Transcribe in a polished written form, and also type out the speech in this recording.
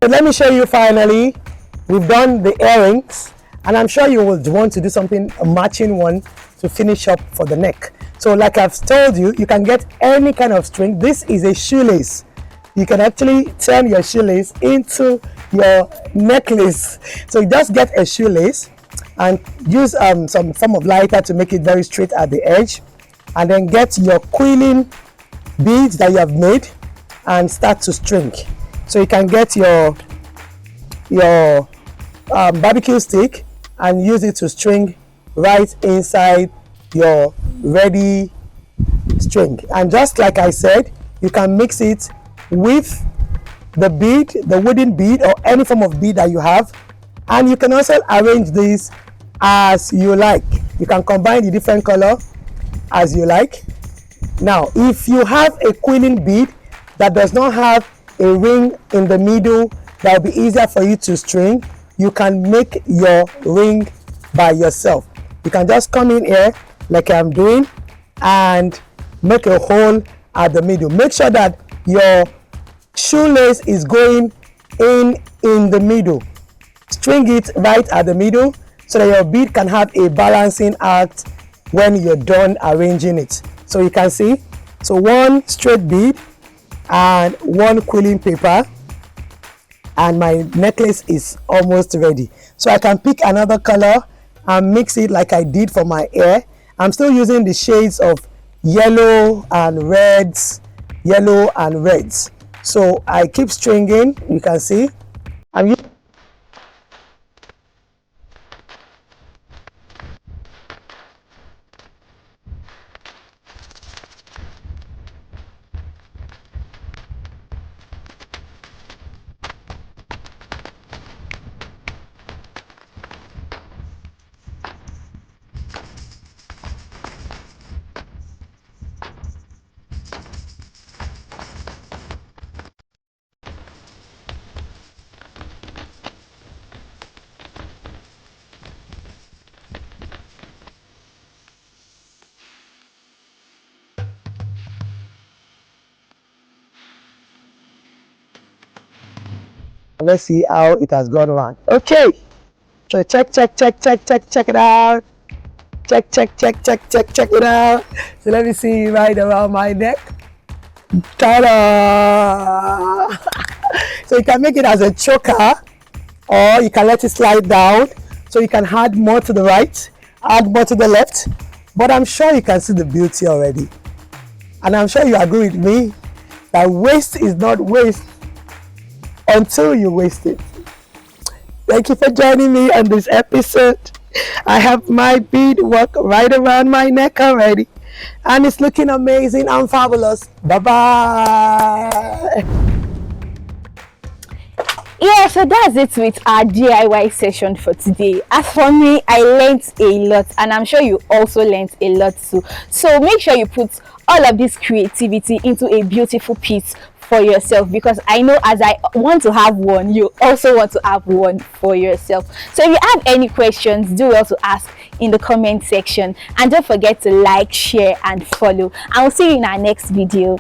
So let me show you finally. We've done the earrings, and I'm sure you will want to do something, a matching one to finish up for the neck. So like I've told you, you can get any kind of string. This is a shoelace. You can actually turn your shoelace into your necklace. So you just get a shoelace and use some form of lighter to make it very straight at the edge, and then get your quilling beads that you have made and start to string. So you can get your barbecue stick and use it to string right inside your ready string. And just like I said, you can mix it with the bead, the wooden bead, or any form of bead that you have, and you can also arrange this as you like. You can combine the different color as you like. Now if you have a quilling bead that does not have a ring in the middle that will be easier for you to string, you can make your ring by yourself. You can just come in here like I'm doing and make a hole at the middle. Make sure that your shoelace is going in the middle. String it right at the middle so that your bead can have a balancing act when you're done arranging it. So you can see, so one straight bead and one quilling paper, and my necklace is almost ready. So I can pick another color and mix it like I did for my hair. I'm still using the shades of yellow and reds, yellow and reds. So I keep stringing. You can see I'm using let's see how it has gone around. Okay, so check it out. Check it out. So let me see right around my neck. Ta-da! So you can make it as a choker, or you can let it slide down. So you can add more to the right, add more to the left. But I'm sure you can see the beauty already. And I'm sure you agree with me that waste is not waste until you waste it. Thank you for joining me on this episode. I have my bead work right around my neck already, and it's looking amazing and fabulous. Bye bye. Yeah, so that's it with our DIY session for today. As for me, I learned a lot, and I'm sure you also learned a lot too. So make sure you put all of this creativity into a beautiful piece for yourself, because I know as I want to have one, you also want to have one for yourself. So if you have any questions, do also ask in the comment section, and don't forget to like, share and follow. I will see you in our next video.